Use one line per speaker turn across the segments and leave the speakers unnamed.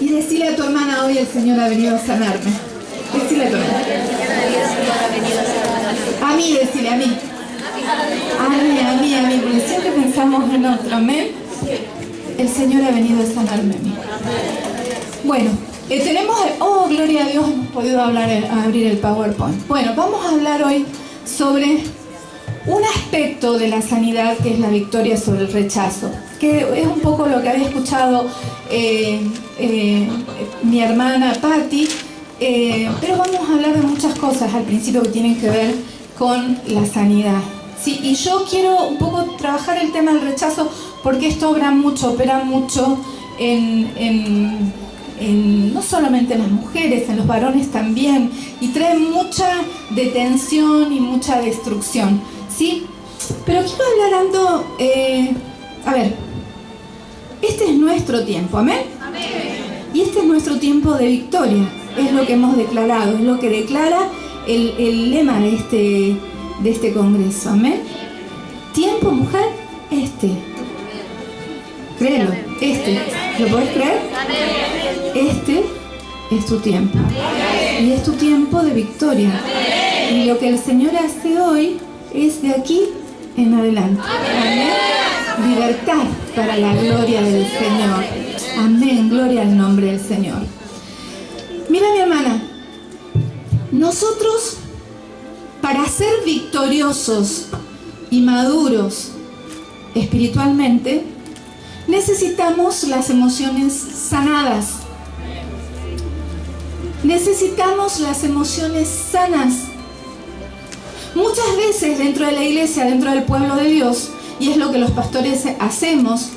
Y decile a tu hermana, hoy el Señor ha venido a sanarme. Decile a tu hermana. A mí, decile, a mí. A mí, porque siempre pensamos en otro, amén. El Señor ha venido a sanarme a mí. Bueno, tenemos, gloria a Dios, hemos podido abrir el PowerPoint. Bueno, vamos a hablar hoy sobre un aspecto de la sanidad que es la victoria sobre el rechazo, que es un poco lo que había escuchado mi hermana Patti, pero vamos a hablar de muchas cosas al principio que tienen que ver con la sanidad. Sí, y yo quiero un poco trabajar el tema del rechazo porque esto opera mucho no solamente en las mujeres, en los varones también, y trae mucha detención y mucha destrucción, ¿sí? Pero quiero hablar este es nuestro tiempo, ¿amén? Amén. Y este es nuestro tiempo de victoria, es lo que hemos declarado, es lo que declara el lema de este congreso, amén. Tiempo, mujer, créelo, ¿lo podés creer? Este es tu tiempo, y es tu tiempo de victoria, y lo que el Señor hace hoy es de aquí en adelante, amén. Libertad para la gloria del Señor, amén, gloria al nombre del Señor. Mira, mi hermana, nosotros, para ser victoriosos y maduros espiritualmente, necesitamos las emociones sanadas. Necesitamos las emociones sanas. Muchas veces dentro de la iglesia, dentro del pueblo de Dios, y es lo que los pastores hacemos,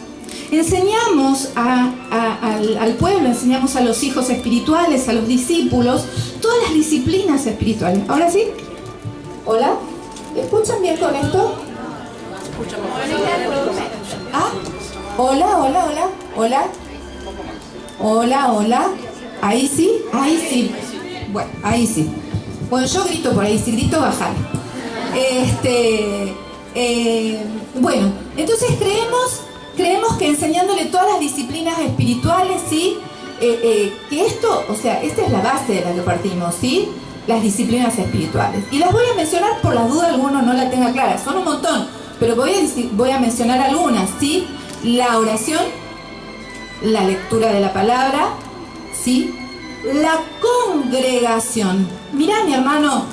enseñamos al pueblo, enseñamos a los hijos espirituales, a los discípulos, todas las disciplinas espirituales. ¿Ahora sí? ¿Hola? ¿Escuchan bien con esto? ¿Ah? Hola. ¿Ahí sí? Bueno, ahí sí. Bueno, yo grito por ahí, si grito bajar. Bueno, entonces creemos que enseñándole todas las disciplinas espirituales, ¿sí? Que esto, o sea, esta es la base de la que partimos, ¿sí? Las disciplinas espirituales. Y las voy a mencionar por las dudas alguno no la tenga clara. Son un montón, pero voy a mencionar algunas, ¿sí? La oración, la lectura de la palabra, ¿sí? La congregación. Mirá, mi hermano,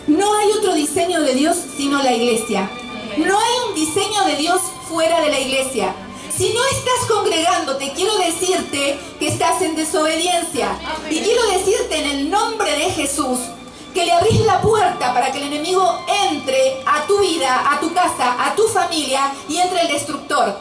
no hay otro diseño de Dios sino la iglesia. No hay un diseño de Dios fuera de la iglesia. Si no estás congregándote, quiero decirte que estás en desobediencia. Y quiero decirte en el nombre de Jesús que le abrís la puerta para que el enemigo entre a tu vida, a tu casa, a tu familia y entre el destructor.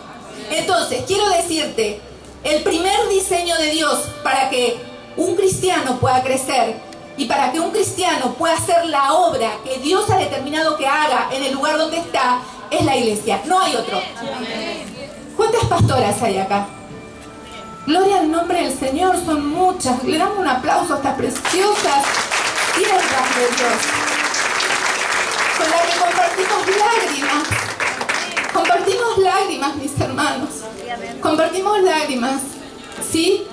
Entonces, quiero decirte, el primer diseño de Dios para que un cristiano pueda crecer y para que un cristiano pueda hacer la obra que Dios ha determinado que haga en el lugar donde está, es la iglesia. No hay otro. ¿Cuántas pastoras hay acá? Gloria al nombre del Señor, son muchas. Le damos un aplauso a estas preciosas siervas de Dios, con las que compartimos lágrimas, mis hermanos. Compartimos lágrimas, ¿sí?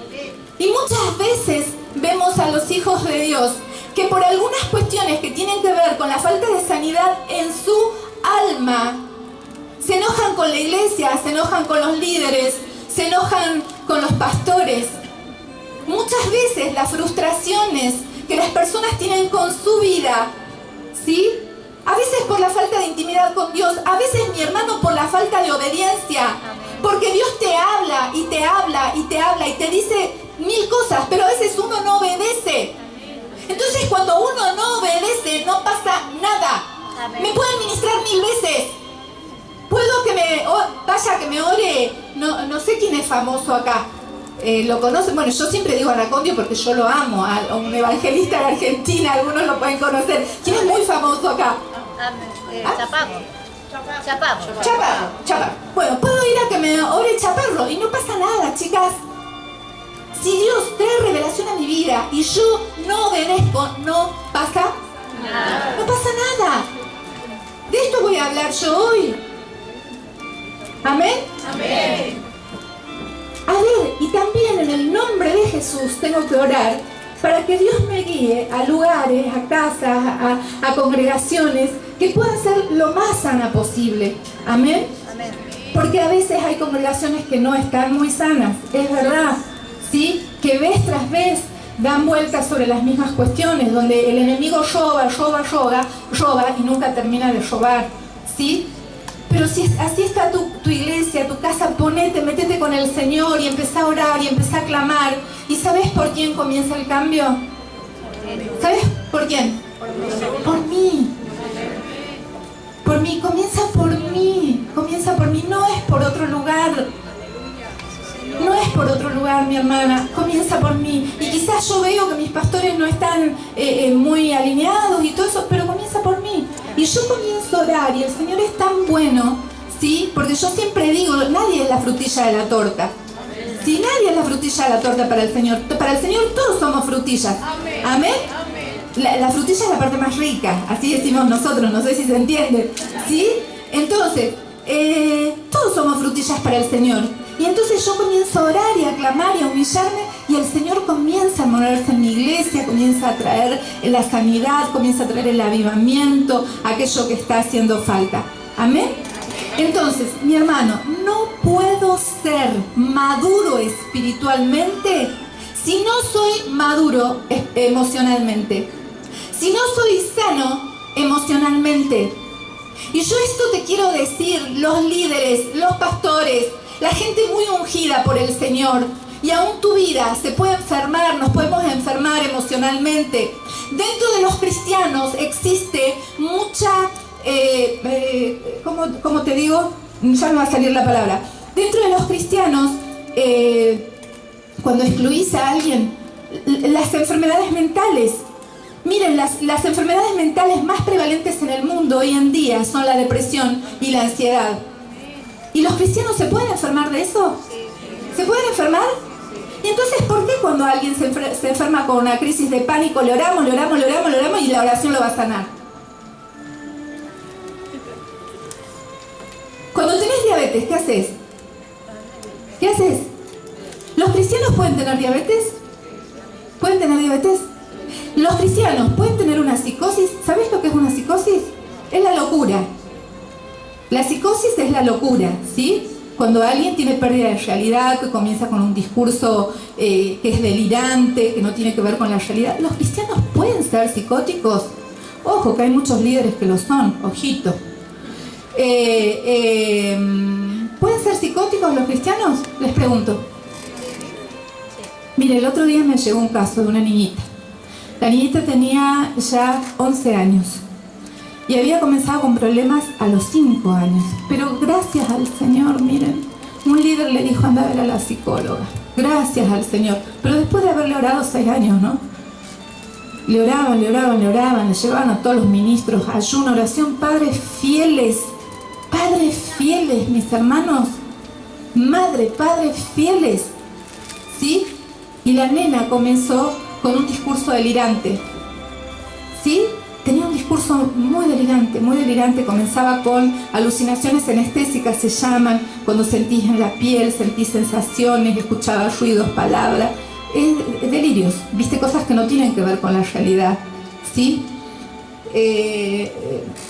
Y muchas veces vemos a los hijos de Dios que por algunas cuestiones que tienen que ver con la falta de sanidad en su alma, se enojan con la iglesia, se enojan con los líderes, se enojan con los pastores. Muchas veces las frustraciones que las personas tienen con su vida, ¿sí? A veces por la falta de intimidad con Dios, a veces, mi hermano, por la falta de obediencia. Porque Dios te habla y te habla y te habla y te dice mil cosas, pero a veces uno no obedece. Entonces, cuando uno no obedece, no pasa nada. Me pueden ministrar 1000 veces. Puedo que vaya que me ore, no sé quién es famoso acá. ¿Lo conocen? Bueno, yo siempre digo Anacondio porque yo lo amo, a un evangelista de Argentina, algunos lo pueden conocer. ¿Quién es muy famoso acá? Chaparro. Bueno, puedo ir a que me ore Chaparro y no pasa nada, chicas. Si Dios trae revelación a mi vida y yo no obedezco, no pasa nada. No pasa nada. De esto voy a hablar yo hoy. ¿Amén? Amén. A ver, y también en el Jesús, tengo que orar para que Dios me guíe a lugares, a casas, a congregaciones que puedan ser lo más sana posible. Amén.
Amén.
Porque a veces hay congregaciones que no están muy sanas, es verdad, ¿sí? Que vez tras vez dan vueltas sobre las mismas cuestiones, donde el enemigo roba y nunca termina de robar, ¿sí? Pero si así está tu iglesia, tu casa, métete con el Señor y empezá a orar y empezá a clamar. ¿Y sabes por quién comienza el cambio? ¿Sabes por quién? Por mí. Por mí, comienza por mí, no es por otro lugar. No es por otro lugar, mi hermana, comienza por mí. Y quizás yo veo que mis pastores no están muy alineados y todo eso, pero comienza por mí. Y yo comienzo a orar y el Señor es tan bueno, ¿sí? Porque yo siempre digo, nadie es la frutilla de la torta. Si nadie es la frutilla de la torta para el Señor todos somos frutillas. Amén. La frutilla es la parte más rica, así decimos nosotros, no sé si se entiende, ¿sí? Entonces, todos somos frutillas para el Señor. Y entonces yo comienzo a orar y a clamar y a humillarme, y el Señor comienza a moverse en mi iglesia, comienza a traer la sanidad, comienza a traer el avivamiento, aquello que está haciendo falta. Amén. Entonces, mi hermano, no puedo ser maduro espiritualmente si no soy maduro emocionalmente, si no soy sano emocionalmente. Y yo esto te quiero decir, los líderes, los pastores, la gente muy ungida por el Señor, y aún tu vida se puede enfermar, nos podemos enfermar emocionalmente. Dentro de los cristianos existe mucha, ¿cómo te digo? Ya me va a salir la palabra. Dentro de los cristianos, cuando excluís a alguien, las enfermedades mentales. Miren, las enfermedades mentales más prevalentes en el mundo hoy en día son la depresión y la ansiedad. ¿Y los cristianos se pueden enfermar de eso? ¿Se pueden enfermar? Y entonces, ¿por qué cuando alguien se enferma con una crisis de pánico, le oramos y la oración lo va a sanar? Cuando tenés diabetes, ¿qué haces? ¿Qué haces? ¿Los cristianos pueden tener diabetes? ¿Pueden tener diabetes? Los cristianos pueden tener una psicosis. ¿Sabés lo que es una psicosis? Es la locura. La psicosis es la locura, ¿sí? Cuando alguien tiene pérdida de realidad, que comienza con un discurso que es delirante, que no tiene que ver con la realidad. ¿Los cristianos pueden ser psicóticos? Ojo, que hay muchos líderes que lo son, ojito. ¿Pueden ser psicóticos los cristianos? Les pregunto. Mire, el otro día me llegó un caso de una niñita. La niñita tenía ya 11 años y había comenzado con problemas a los 5 años. Pero gracias al Señor, miren, un líder le dijo: anda a ver a la psicóloga. Gracias al Señor. Pero después de haberle orado 6 años, ¿no? Le oraban, le llevaban a todos los ministros, ayuno, oración, padres fieles, mis hermanos, padres fieles, ¿sí? Y la nena comenzó con un discurso delirante, ¿sí? Tenía un discurso muy delirante, comenzaba con alucinaciones anestésicas, se llaman, cuando sentís en la piel, sentís sensaciones, escuchabas ruidos, palabras, delirios, viste, cosas que no tienen que ver con la realidad, ¿sí?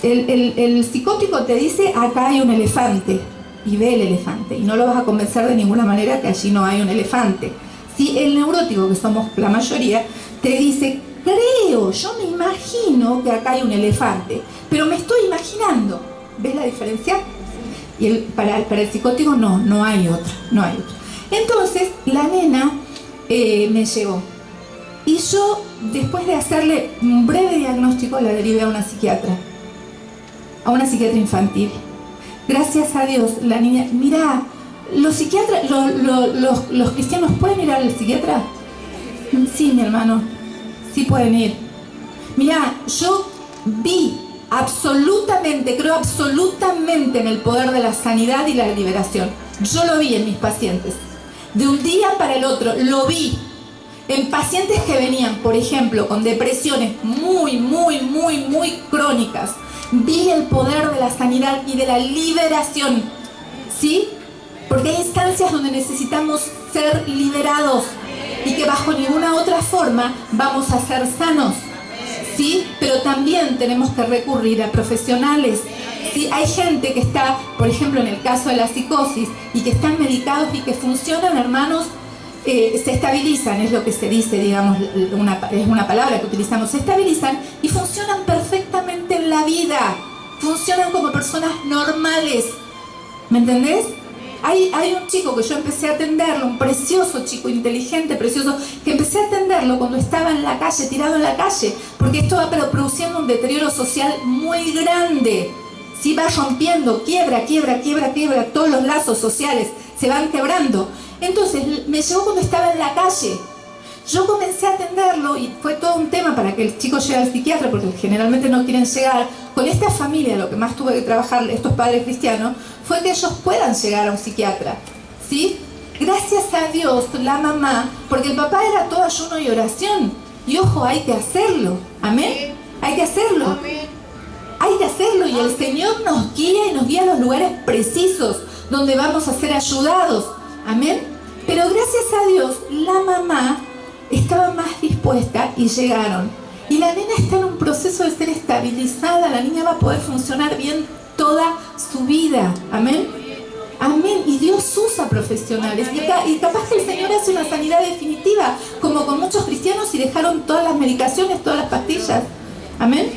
El psicótico te dice: acá hay un elefante, y ve el elefante, y no lo vas a convencer de ninguna manera que allí no hay un elefante. ¿Sí? El neurótico, que somos la mayoría, te dice: creo, yo me imagino que acá hay un elefante, pero me estoy imaginando. ¿Ves la diferencia? Y para el psicótico no hay otra. Entonces la nena me llegó, y yo, después de hacerle un breve diagnóstico, la derivé a una psiquiatra infantil. Gracias a Dios, la niña, mira, los psiquiatras, los cristianos pueden ir al psiquiatra. Sí, mi hermano, sí pueden ir. Mira, yo creo absolutamente en el poder de la sanidad y la liberación. Yo lo vi en mis pacientes, de un día para el otro, lo vi en pacientes que venían, por ejemplo, con depresiones muy crónicas. Vi el poder de la sanidad y de la liberación, ¿sí? Porque hay instancias donde necesitamos ser liberados. y que bajo ninguna otra forma vamos a ser sanos, ¿sí? Pero también tenemos que recurrir a profesionales, ¿sí? Hay gente que está, por ejemplo, en el caso de la psicosis, y que están medicados y que funcionan, hermanos, se estabilizan, es lo que se dice, digamos, es una palabra que utilizamos, se estabilizan y funcionan perfectamente en la vida, funcionan como personas normales, ¿me entendés? Hay un chico que yo empecé a atenderlo, un precioso chico, inteligente, precioso, que empecé a atenderlo cuando estaba en la calle, tirado en la calle, porque esto va produciendo un deterioro social muy grande, ¿sí? Va rompiendo, quiebra, todos los lazos sociales se van quebrando. Entonces me llegó cuando estaba en la calle. Yo comencé a atenderlo y fue todo un tema para que el chico llegue al psiquiatra, porque generalmente no quieren llegar. Con esta familia, lo que más tuve que trabajar, estos padres cristianos, fue que ellos puedan llegar a un psiquiatra, ¿sí? Gracias a Dios, la mamá, porque el papá era todo ayuno y oración. Y ojo, hay que hacerlo, amén. Hay que hacerlo. Hay que hacerlo y el Señor nos guía y nos guía a los lugares precisos donde vamos a ser ayudados, amén. Pero gracias a Dios, la mamá estaba más dispuesta y llegaron. Y la nena está en un proceso de ser estabilizada, la niña va a poder funcionar bien toda su vida, amén. Amén, y Dios usa profesionales y capaz que el Señor hace una sanidad definitiva, como con muchos cristianos y dejaron todas las medicaciones, todas las pastillas, amén.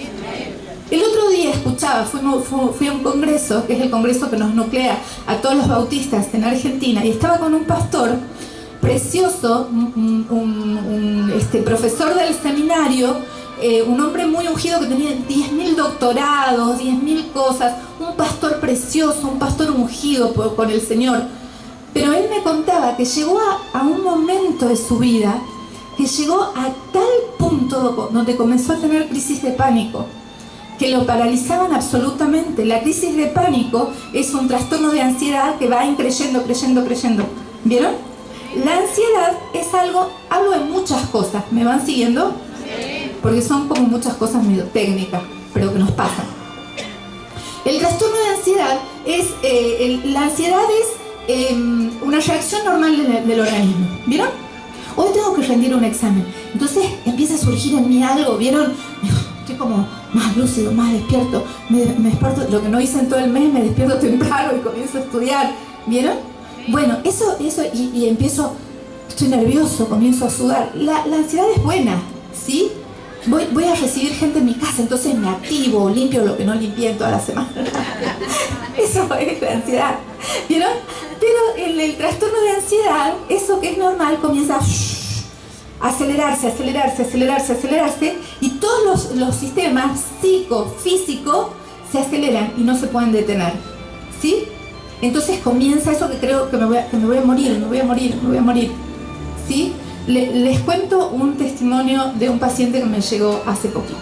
El otro día escuchaba, fui a un congreso, que es el congreso que nos nuclea a todos los bautistas en Argentina, y estaba con un pastor precioso, profesor del seminario, un hombre muy ungido que tenía 10.000 doctorados, 10.000 cosas, un pastor precioso, un pastor ungido con el Señor. Pero él me contaba que llegó a un momento de su vida, que llegó a tal punto donde comenzó a tener crisis de pánico, que lo paralizaban absolutamente. La crisis de pánico es un trastorno de ansiedad que va creyendo. ¿Vieron? La ansiedad es hablo de muchas cosas. ¿Me van siguiendo? Porque son como muchas cosas medio técnicas, pero que nos pasan. El trastorno de ansiedad la ansiedad es una reacción normal del organismo. ¿Vieron? Hoy tengo que rendir un examen. Entonces empieza a surgir en mí algo, ¿vieron? Estoy como más lúcido, más despierto. Me despierto, lo que no hice en todo el mes, me despierto temprano y comienzo a estudiar. ¿Vieron? Bueno, eso y empiezo, estoy nervioso, comienzo a sudar. La ansiedad es buena, ¿sí? Voy a recibir gente en mi casa, entonces me activo, limpio lo que no limpié en toda la semana. Eso es la ansiedad, ¿vieron? Pero en el trastorno de ansiedad, eso que es normal comienza a acelerarse, y todos los sistemas psicofísicos se aceleran y no se pueden detener, ¿sí? Entonces comienza eso que creo que me voy a morir, ¿sí? Les cuento un testimonio de un paciente que me llegó hace poquito.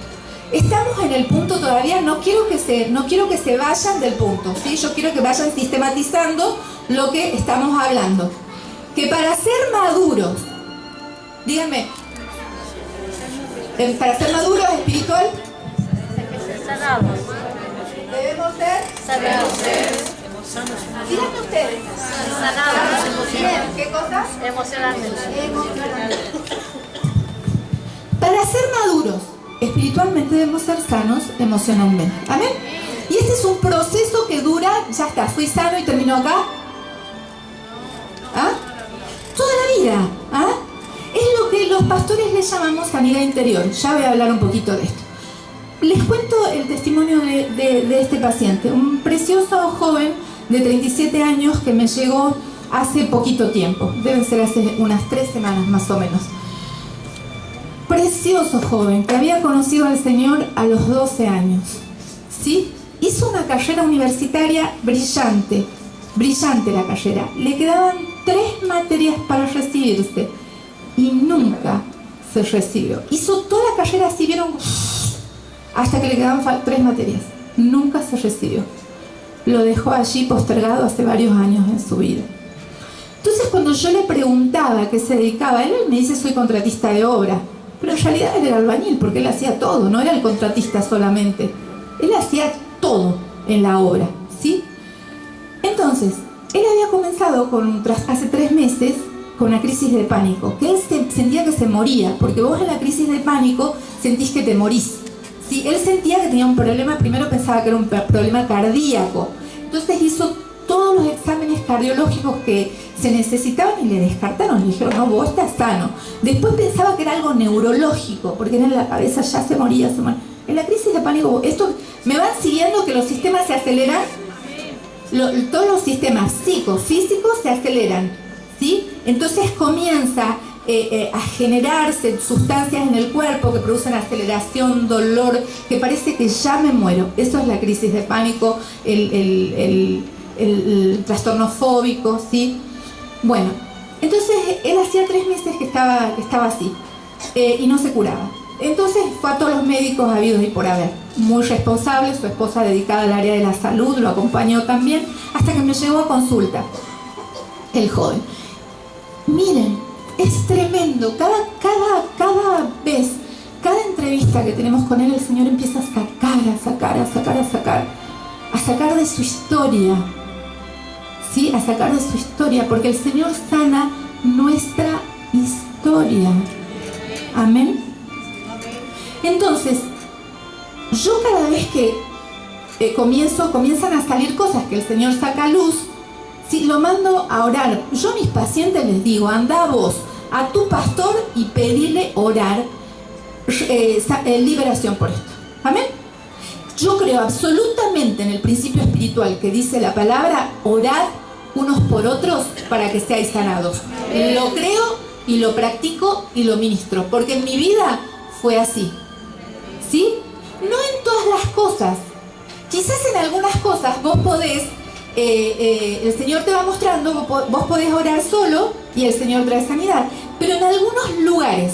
Estamos en el punto todavía, no quiero que se vayan del punto, ¿sí? Yo quiero que vayan sistematizando lo que estamos hablando. Que para ser maduros, díganme, para ser maduros espiritual, debemos ser sanados. Díganme ustedes. Sanados. Bien, ¿qué cosa? Emocionalmente. Para ser maduros espiritualmente debemos ser sanos emocionalmente. ¿Amén? Y este es un proceso que dura, ya está, fui sano y terminó acá. ¿Ah? Toda la vida. ¿Ah? Es lo que los pastores le llamamos sanidad interior. Ya voy a hablar un poquito de esto. Les cuento el testimonio de este paciente, un precioso joven de 37 años que me llegó hace poquito tiempo, deben ser hace unas 3 semanas más o menos. Precioso joven que había conocido al Señor a los 12 años, ¿sí? Hizo una carrera universitaria brillante la carrera. Le quedaban 3 materias para recibirse y nunca se recibió. Hizo toda la carrera así, vieron, hasta que le quedaban 3 materias. Nunca se recibió. Lo dejó allí postergado hace varios años en su vida. Entonces cuando yo le preguntaba a qué se dedicaba, él me dice soy contratista de obra, pero en realidad él era albañil porque él hacía todo, no era el contratista solamente, él hacía todo en la obra, ¿sí? Entonces, él había comenzado hace 3 meses con una crisis de pánico, que él sentía que se moría, porque vos en la crisis de pánico sentís que te morís. ¿Sí? Él sentía que tenía un problema, primero pensaba que era un problema cardíaco, entonces hizo todos los exámenes cardiológicos que se necesitaban y le descartaron, le dijeron, no, vos estás sano. Después pensaba que era algo neurológico, porque en la cabeza ya se moría. En la crisis de pánico, esto me van siguiendo que los sistemas se aceleran, todos los sistemas psicofísicos se aceleran, ¿sí? Entonces comienza a generarse sustancias en el cuerpo que producen aceleración, dolor, que parece que ya me muero. Eso es la crisis de pánico, el trastorno fóbico, ¿sí? Bueno, entonces él hacía 3 meses que estaba así y no se curaba. Entonces fue a todos los médicos habidos y por haber. Muy responsable, su esposa dedicada al área de la salud, lo acompañó también, hasta que me llegó a consulta el joven. Miren, es tremendo, cada vez, cada entrevista que tenemos con él, el Señor empieza a sacar de su historia, ¿sí? A sacar de su historia, porque el Señor sana nuestra historia. Amén. Entonces, yo cada vez que comienzan a salir cosas que el Señor saca a luz, ¿sí? Lo mando a orar. Yo a mis pacientes les digo, anda vos a tu pastor y pedile orar liberación por esto. Amén. Yo creo absolutamente en el principio espiritual que dice la palabra, orad unos por otros para que seáis sanados. Lo creo y lo practico y lo ministro, porque en mi vida fue así. ¿Sí? No en todas las cosas. Quizás en algunas cosas vos podés, el Señor te va mostrando, vos podés orar solo y el Señor trae sanidad. Pero en algunos lugares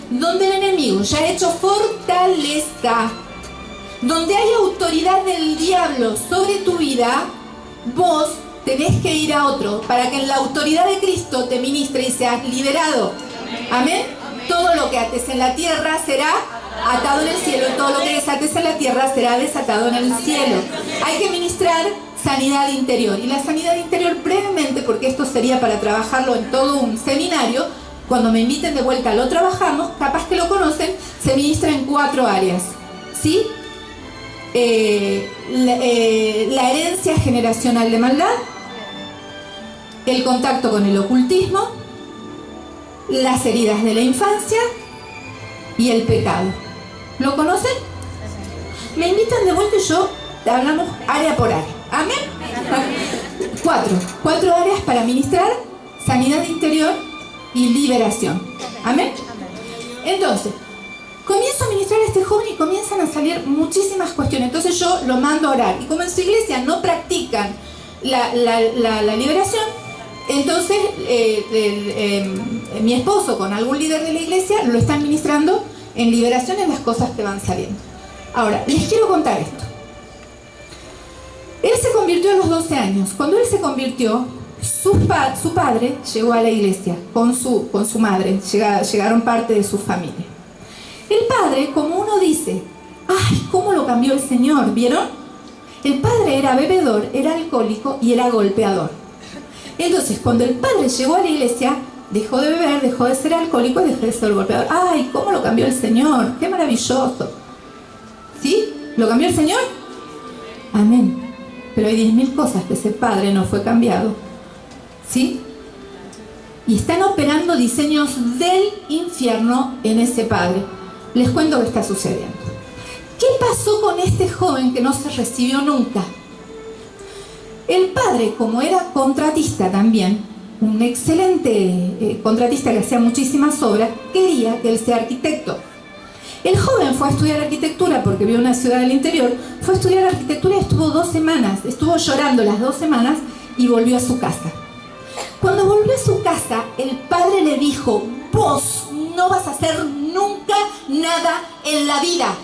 donde el enemigo ya ha hecho fortaleza, donde hay autoridad del diablo sobre tu vida, vos tenés que ir a otro para que en la autoridad de Cristo te ministre y seas liberado. Amén. Todo lo que ates en la tierra será atado en el cielo, y todo lo que desates en la tierra será desatado en el cielo. Hay que ministrar sanidad interior. Y la sanidad interior, brevemente, porque esto sería para trabajarlo en todo un seminario, cuando me inviten de vuelta lo trabajamos, capaz que lo conocen, se ministra en 4 áreas. ¿Sí? La herencia generacional de maldad, el contacto con el ocultismo, las heridas de la infancia y el pecado. ¿Lo conocen? Me invitan de vuelta y yo hablamos área por área. ¿Amén? 4 áreas para ministrar sanidad interior y liberación. ¿Amén? Entonces, comienzo a ministrar a este joven y comienzan a salir muchísimas cuestiones. Entonces yo lo mando a orar. Y como en su iglesia no practican la liberación, entonces mi esposo con algún líder de la iglesia lo están ministrando en liberación en las cosas que van saliendo. Ahora, les quiero contar esto. Él se convirtió a los 12 años. Cuando él se convirtió, su padre llegó a la iglesia con su madre. Llegaron parte de su familia. El padre, como uno dice, ¡ay, cómo lo cambió el Señor! ¿Vieron? El padre era bebedor, era alcohólico y era golpeador. Entonces, cuando el padre llegó a la iglesia, dejó de beber, dejó de ser alcohólico y dejó de ser golpeador. ¡Ay, cómo lo cambió el Señor! ¡Qué maravilloso! ¿Sí? ¿Lo cambió el Señor? Amén. Pero hay 10.000 cosas que ese padre no fue cambiado. ¿Sí? Y están operando diseños del infierno en ese padre. Les cuento qué está sucediendo. ¿Qué pasó con este joven que no se recibió nunca? El padre, como era contratista también, un excelente contratista que hacía muchísimas obras, quería que él sea arquitecto. El joven fue a estudiar arquitectura porque vio una ciudad del interior, fue a estudiar arquitectura y estuvo 2 semanas, estuvo llorando las 2 semanas y volvió a su casa. Cuando volvió a su casa, el padre le dijo, vos no vas a hacer nunca nada en la vida.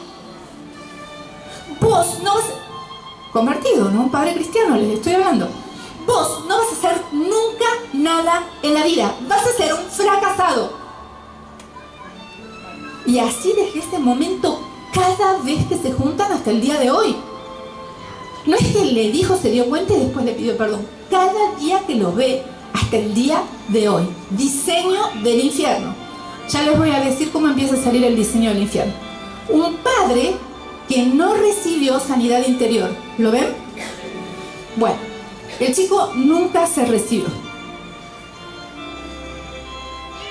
Vos no vas a... Convertido, ¿no? Un padre cristiano, les estoy hablando. Vos no vas a hacer nunca nada en la vida. Vas a ser un fracasado. Y así desde ese momento, cada vez que se juntan hasta el día de hoy. No es que le dijo, se dio cuenta y después le pidió perdón. Cada día que lo ve, hasta el día de hoy. Diseño del infierno. Ya les voy a decir cómo empieza a salir el diseño del infierno. Un padre que no recibió sanidad interior. ¿Lo ven? Bueno, el chico nunca se recibió.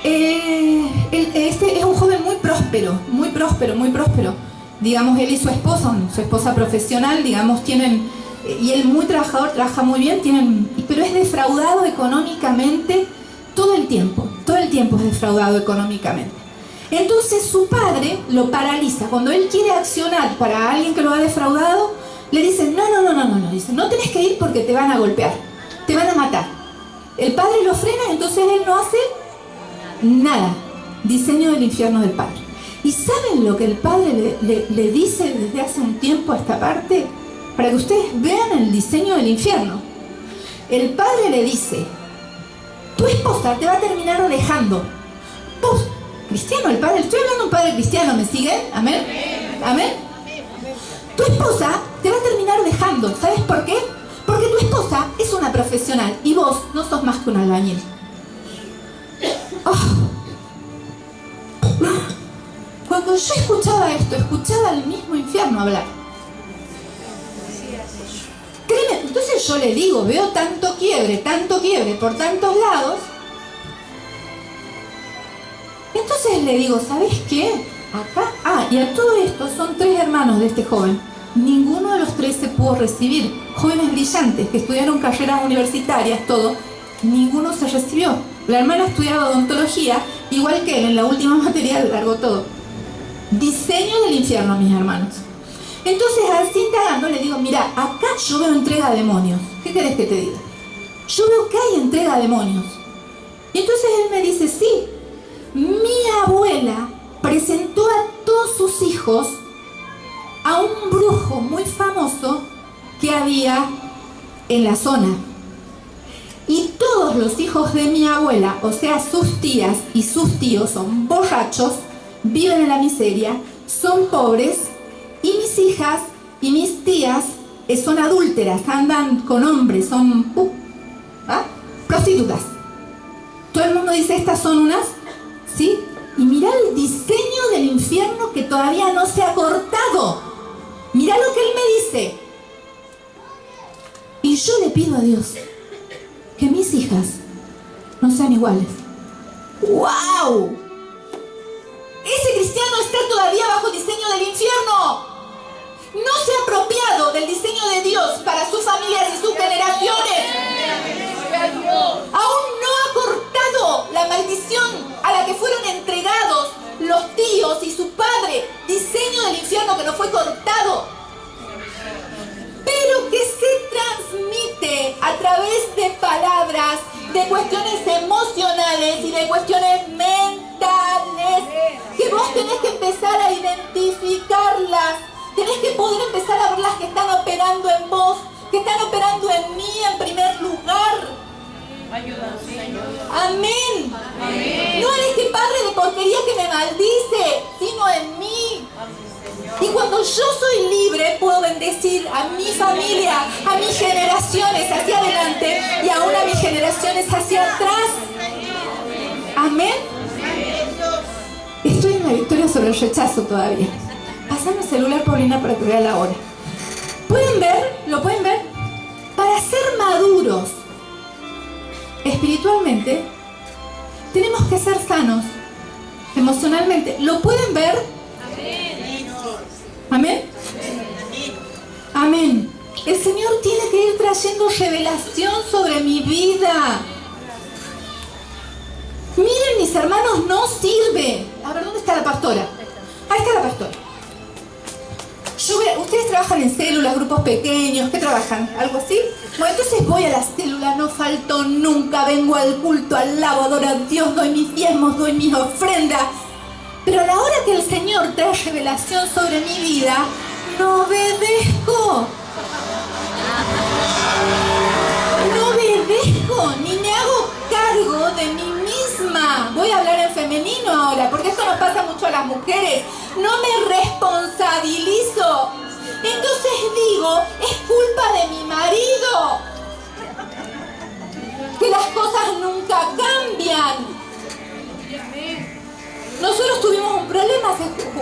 Este es un joven muy próspero, muy próspero, muy próspero. Digamos, él y su esposa profesional, digamos, tienen, y él muy trabajador, trabaja muy bien, pero es defraudado económicamente todo el tiempo es defraudado económicamente. Entonces su padre lo paraliza. Cuando él quiere accionar para alguien que lo ha defraudado, le dice, no, dice, no tenés que ir porque te van a golpear, te van a matar. El padre lo frena, entonces él no hace nada. Diseño del infierno del padre. ¿Y saben lo que el padre le dice desde hace un tiempo a esta parte? Para que ustedes vean el diseño del infierno. El padre le dice, tu esposa te va a terminar dejando. Vos, cristiano, el padre, estoy hablando de un padre cristiano, ¿me siguen? ¿Amén? ¿Amén? Tu esposa te va a terminar dejando. ¿Sabes por qué? Porque tu esposa es una profesional y vos no sos más que un albañil. Oh. Cuando yo escuchaba esto, escuchaba el mismo infierno hablar. Créeme, entonces yo le digo, veo tanto quiebre por tantos lados. Entonces le digo, ¿sabes qué? Acá, y a todo esto son 3 hermanos de este joven. Ninguno de los 3 se pudo recibir. Jóvenes brillantes que estudiaron carreras universitarias, todo. Ninguno se recibió. La hermana estudiaba odontología, igual que él, en la última materia le largó todo. Diseño del infierno, mis hermanos. Entonces, así indagando, le digo, mira, acá yo veo entrega a demonios. ¿Qué querés que te diga? Yo veo que hay entrega a demonios. Y entonces él me dice, sí, mi abuela presentó a todos sus hijos a un brujo muy famoso que había en la zona. Y todos los hijos de mi abuela, o sea, sus tías y sus tíos, son borrachos, viven en la miseria, son pobres, y mis hijas y mis tías son adúlteras, andan con hombres, son prostitutas. Todo el mundo dice, estas son unas, ¿sí? Y mirá el diseño del infierno que todavía no se ha cortado. Mirá lo que él me dice. Y yo le pido a Dios que mis hijas no sean iguales. ¡Wow! Ese cristiano está todavía bajo el diseño del infierno. No se ha apropiado del diseño de Dios para sus familias y sus generaciones. Aún no ha cortado la maldición a la que fueron entregados los tíos y su padre. Diseño del infierno que no fue cortado, pero que se transmite a través de palabras, de cuestiones emocionales y de cuestiones mentales, que vos tenés que empezar a identificarlas, tenés que poder empezar a ver las que están operando en vos, que están operando en mí en primer lugar.
Ayúdanos, Señor.
Amén.
Amén.
No en este padre de porquería que me maldice, sino en mí. Y cuando yo soy libre, puedo bendecir a mi familia, a mis generaciones hacia adelante y aún a mis generaciones hacia atrás. Amén. Estoy en la victoria sobre el rechazo todavía. Pasame el celular, Paulina, para que vea la hora. ¿Pueden ver? ¿Lo pueden ver? Para ser maduros espiritualmente, tenemos que ser sanos emocionalmente. ¿Lo pueden ver? ¿Amén? Amén. El Señor tiene que ir trayendo revelación sobre mi vida. Miren, mis hermanos, no sirve. A ver, ¿dónde está la pastora? Ahí está la pastora. Ustedes trabajan en células, grupos pequeños, ¿qué trabajan? ¿Algo así? Bueno, entonces voy a la célula, no falto nunca, vengo al culto, alabo, adoro a Dios, doy mis diezmos, doy mis ofrendas. Pero a la hora que el Señor trae revelación sobre mi vida, no obedezco. No obedezco, ni me hago cargo de mí misma. Voy a hablar en femenino ahora, porque esto nos pasa mucho a las mujeres. No me responsabilizo. Entonces digo, es culpa de mi marido. que las cosas nunca cambian. Nosotros tuvimos un problema,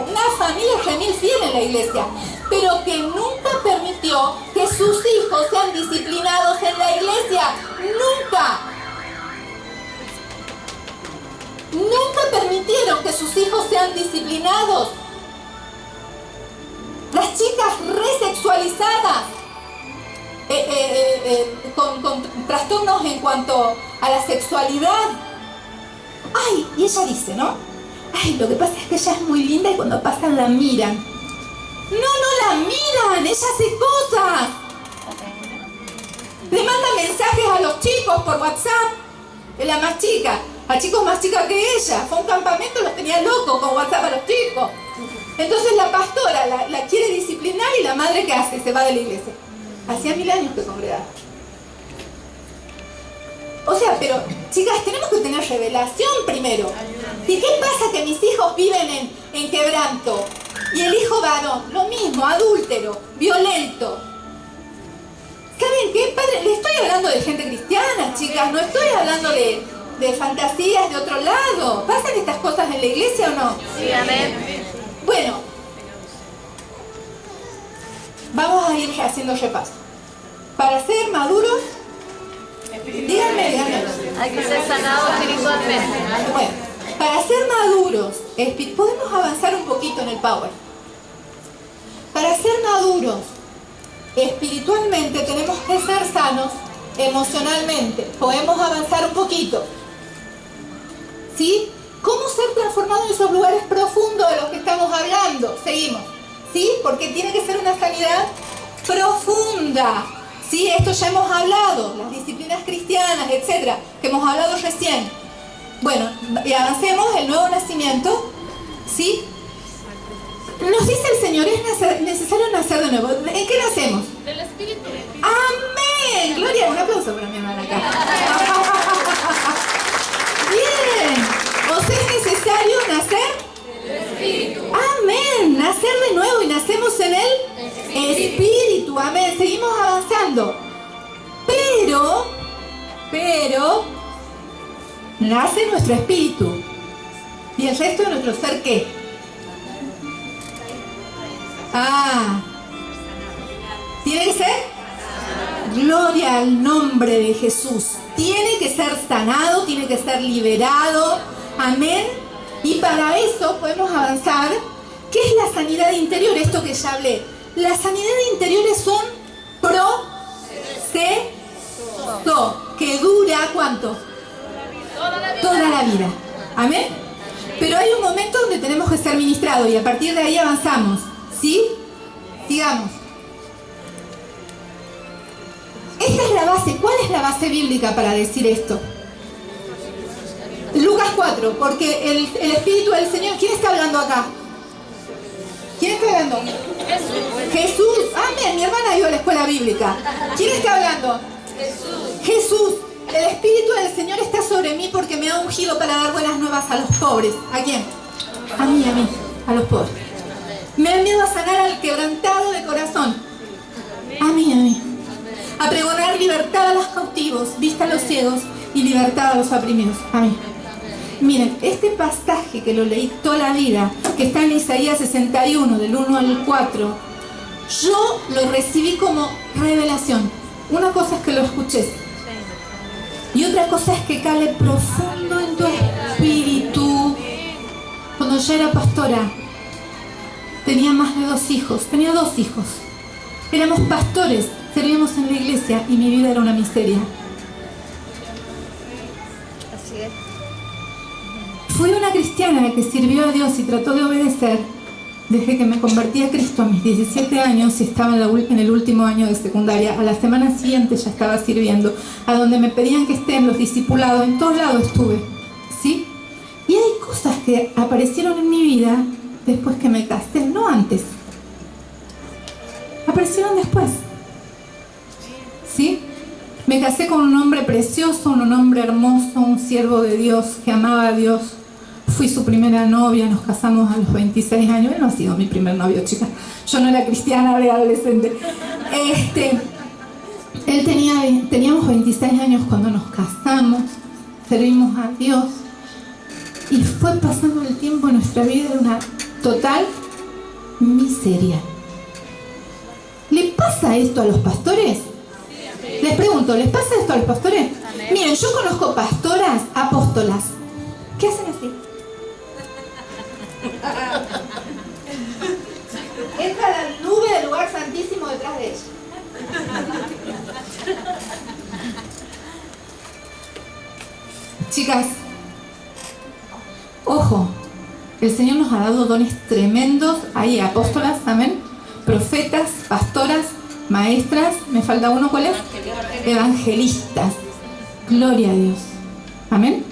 una familia remil fiel en la iglesia, pero que nunca permitió que sus hijos sean disciplinados en la iglesia. Nunca. Nunca permitieron que sus hijos sean disciplinados. Las chicas resexualizadas, con trastornos en cuanto a la sexualidad. Ay, y ella dice, ¿no? Ay, lo que pasa es que ella es muy linda y cuando pasan la miran. No la miran, ella hace cosas. Le manda mensajes a los chicos por WhatsApp. Es la más chica, a chicos más chicas que ella. Fue a un campamento, los tenía locos con WhatsApp a los chicos. Entonces la pastora la quiere disciplinar y la madre, ¿qué hace? Se va de la iglesia. Hacía 1000 años que congregaba. O sea, pero, chicas, tenemos que tener revelación primero. ¿Y qué pasa que mis hijos viven en quebranto? Y el hijo varón, lo mismo, adúltero, violento. ¿Saben qué, padre? Le estoy hablando de gente cristiana, chicas, no estoy hablando de fantasías de otro lado. ¿Pasan estas cosas en la iglesia o no?
Sí, amén.
Bueno, vamos a ir haciendo repaso. Para ser maduros, díganme.
Hay que ser sanado espiritualmente.
Bueno, para ser maduros, podemos avanzar un poquito en el power. Para ser maduros espiritualmente tenemos que ser sanos emocionalmente. Podemos avanzar un poquito. ¿Sí? ¿Cómo ser transformado en esos lugares profundos de los que estamos hablando? Seguimos. ¿Sí? Porque tiene que ser una sanidad profunda. Sí, esto ya hemos hablado, las disciplinas cristianas, etcétera, que hemos hablado recién. Bueno, y avancemos, el nuevo nacimiento, ¿sí? Nos dice el Señor, es necesario nacer de nuevo. ¿En qué nacemos?
Del Espíritu.
¡Amén! Gloria, un aplauso para mi hermana acá. Bien, ¿o sea, es necesario nacer?
Del Espíritu.
Amén, nacer de nuevo y nacemos en el Espíritu, amén, seguimos avanzando. Pero, nace nuestro espíritu. ¿Y el resto de nuestro ser qué? ¿Tiene que ser? Gloria al nombre de Jesús. Tiene que ser sanado, tiene que ser liberado, amén. Y para eso podemos avanzar. ¿Qué es la sanidad interior? Esto que ya hablé. La sanidad interior es un proceso que dura ¿cuánto? Toda la vida. ¿Amén? Pero hay un momento donde tenemos que ser ministrados y a partir de ahí avanzamos. ¿Sí? Sigamos. Esta es la base. ¿Cuál es la base bíblica para decir esto? Lucas 4, porque el Espíritu del Señor, ¿quién está hablando acá? ¿Quién está hablando? Jesús. Amén, mi hermana iba a la escuela bíblica. ¿Quién está hablando? Jesús. El Espíritu del Señor está sobre mí porque me ha ungido para dar buenas nuevas a los pobres. ¿A quién? A mí, a los pobres. Me ha enviado a sanar al quebrantado de corazón. A mí. A pregonar libertad a los cautivos, vista a los ciegos y libertad a los oprimidos. A mí. Miren, este pasaje que lo leí toda la vida, que está en Isaías 61, del 1 al 4, yo lo recibí como revelación. Una cosa es que lo escuché y otra cosa es que cale profundo en tu espíritu. Cuando yo era pastora, tenía más de 2 hijos, tenía 2 hijos. Éramos pastores, servíamos en la iglesia y mi vida era una miseria.
Así es.
Fui una cristiana que sirvió a Dios y trató de obedecer desde que me convertí a Cristo a mis 17 años y estaba en el último año de secundaria. A la semana siguiente ya estaba sirviendo, a donde me pedían que estén los discipulados, en todos lados estuve, ¿sí? Y hay cosas que aparecieron en mi vida después que me casé, no antes. Aparecieron después, ¿sí? Me casé con un hombre precioso, un hombre hermoso, un siervo de Dios que amaba a Dios. Fui su primera novia, nos casamos a los 26 años. Él no ha sido mi primer novio, chicas. Yo no era cristiana, era adolescente. Teníamos 26 años cuando nos casamos, servimos a Dios y fue pasando el tiempo en nuestra vida en una total miseria. ¿Le pasa esto a los pastores? Les pregunto, ¿les pasa esto a los pastores? Miren, yo conozco pastoras, apóstolas, ¿qué hacen así? Entra la nube del lugar santísimo detrás de ella. Chicas, ojo, el Señor nos ha dado dones tremendos. Hay apóstolas, amén, profetas, pastoras, maestras, me falta uno, ¿cuál es? Evangelistas. Gloria a Dios, amén.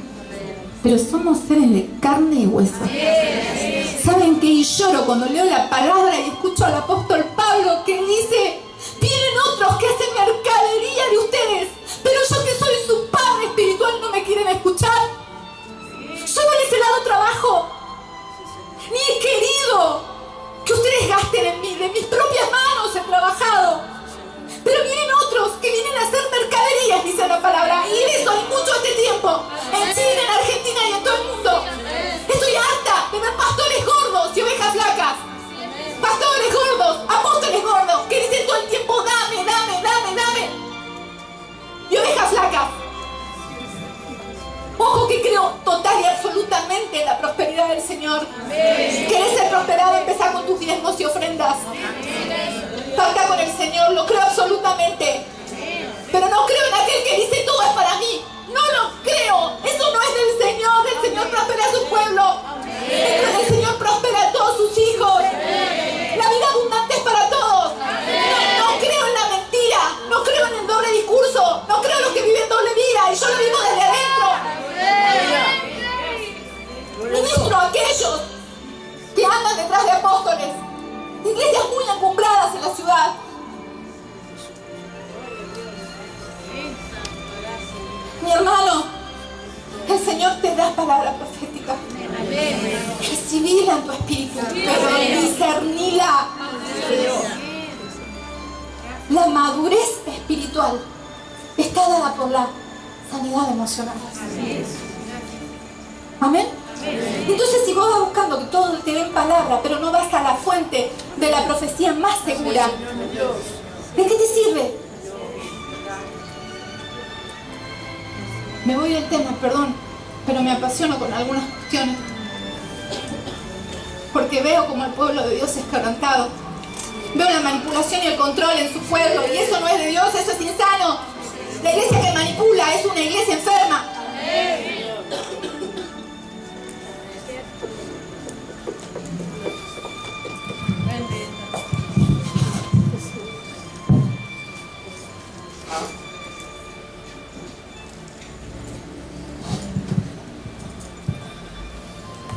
Pero somos seres de carne y hueso. ¿Saben qué? Y lloro cuando leo la palabra y escucho al apóstol Pablo que dice: vienen otros que hacen mercadería de ustedes, pero yo que soy su padre espiritual no me quieren escuchar. Yo no les he dado trabajo, ni he querido que ustedes gasten en mí. De mis propias manos he trabajado, pero vienen otros que vienen a hacer mercaderías, dice la palabra, y de eso hay mucho este tiempo, en Chile, en Argentina y en todo el mundo. Estoy harta de ver pastores gordos y ovejas flacas, pastores gordos, apóstoles gordos, que dicen todo el tiempo: dame, dame, dame, dame, y ovejas flacas. Ojo, que creo total y absolutamente en la prosperidad del Señor. ¿Querés ser prosperada? Empezá con tus diezmos y ofrendas. Pacta con el Señor, lo creo absolutamente. Pero no creo en aquel que dice: todo es para mí. No lo creo. Eso no es del Señor. El Señor prospera a su pueblo. El Señor prospera a todos sus hijos. La vida abundante es para todos. No creo en la mentira. No creo en el doble discurso. No creo en los que viven doble vida. Y yo lo vivo desde adentro. Ministro a aquellos que andan detrás de apóstoles, iglesias muy encumbradas en la ciudad. Mi hermano, el Señor te da palabra profética. Recibíla en tu espíritu, pero discernila. La madurez espiritual está dada por la sanidad emocional. Amén. Entonces, si vos vas buscando que todo te den palabra, pero no vas a la fuente de la profecía más segura, ¿de qué te sirve? Me voy del tema, perdón, pero me apasiono con algunas cuestiones, porque veo como el pueblo de Dios es quebrantado. Veo la manipulación y el control en su pueblo, y eso no es de Dios, eso es insano. La iglesia que manipula es una iglesia enferma.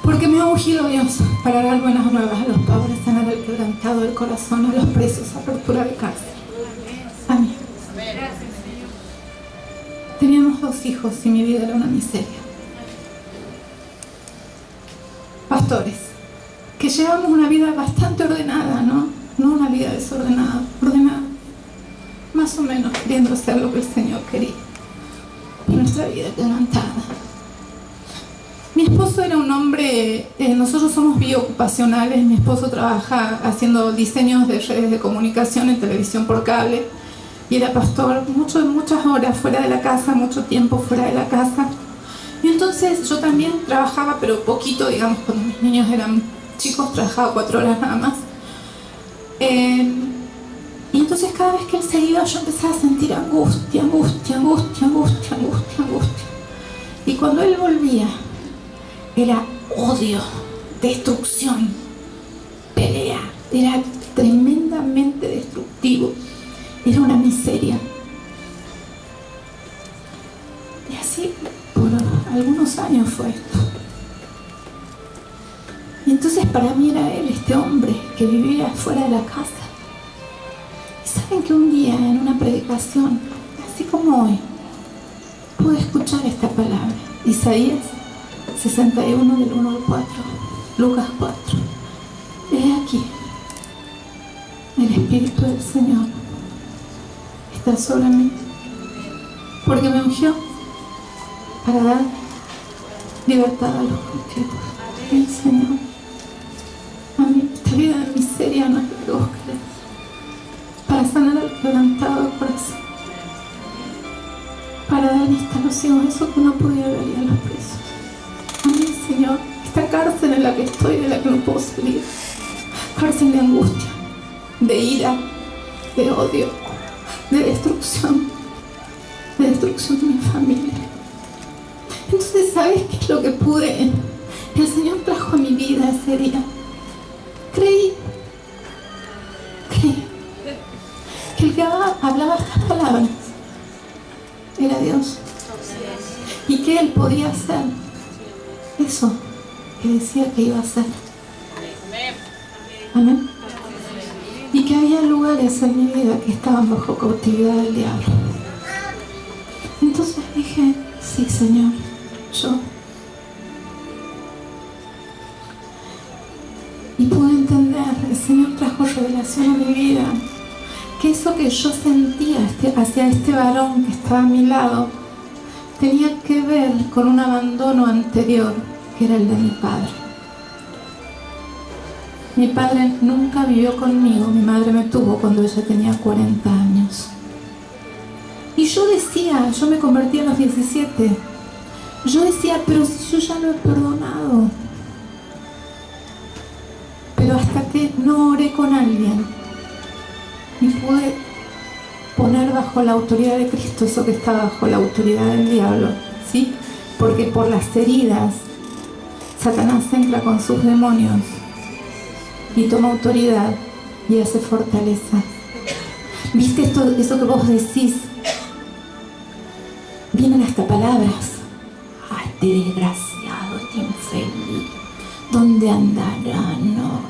Porque me ha ungido Dios para dar buenas nuevas a los pobres, sanar al quebrantado del corazón, a los presos, apertura de cárcel. Amén. Teníamos 2 hijos y mi vida era una miseria. Pastores, que llevamos una vida bastante ordenada, ¿no? No una vida desordenada, ordenada. Más o menos queriendo hacer lo que el Señor quería. Y nuestra vida quebrantada. Mi esposo era un hombre, nosotros somos biocupacionales, mi esposo trabaja haciendo diseños de redes de comunicación en televisión por cable y era pastor muchas horas fuera de la casa, mucho tiempo fuera de la casa. Y entonces yo también trabajaba, pero poquito, digamos, cuando mis niños eran chicos, trabajaba 4 horas nada más. Y entonces cada vez que él se iba yo empezaba a sentir angustia. Y cuando él volvía, era odio, destrucción, pelea, era tremendamente destructivo, era una miseria. Y así por algunos años fue esto. Y entonces para mí era él, este hombre que vivía fuera de la casa. Y saben que un día en una predicación, así como hoy, pude escuchar esta palabra, Isaías 61 del 1 al 4, Lucas 4. He aquí, el Espíritu del Señor está sobre mí, porque me ungió para dar libertad a los cautivos. Amén, Señor. Amén. Esta vida de miseria no es lo que vos querés, para sanar al quebrantado de corazón, para dar esta noción, eso que no podía dar a los presos. Amén, Señor. Esta cárcel en la que estoy, de la que no puedo salir, cárcel de angustia, de ira, de odio, de destrucción de mi familia. Entonces, ¿sabes qué es lo que pude? El Señor trajo a mi vida ese día. Creí que el que hablaba estas palabras era Dios, y que Él podía hacer eso que decía que iba a hacer. Amén. Y que había lugares en mi vida que estaban bajo cautividad del diablo. Entonces dije, sí, Señor, yo. Y pude entender, el Señor trajo revelación a mi vida, que eso que yo sentía hacia este varón que estaba a mi lado tenía que ver con un abandono anterior, que era el de mi padre. Mi padre nunca vivió conmigo, mi madre me tuvo cuando ella tenía 40 años. Y yo decía, yo me convertí a los 17, yo decía, pero si yo ya lo he perdonado. Pero hasta que no oré con alguien y pude poner bajo la autoridad de Cristo eso que está bajo la autoridad del diablo, ¿sí? Porque por las heridas Satanás entra con sus demonios y toma autoridad y hace fortaleza. ¿Viste eso que vos decís? Vienen hasta palabras. Ay, este desgraciado, este infeliz, ¿dónde andará? No.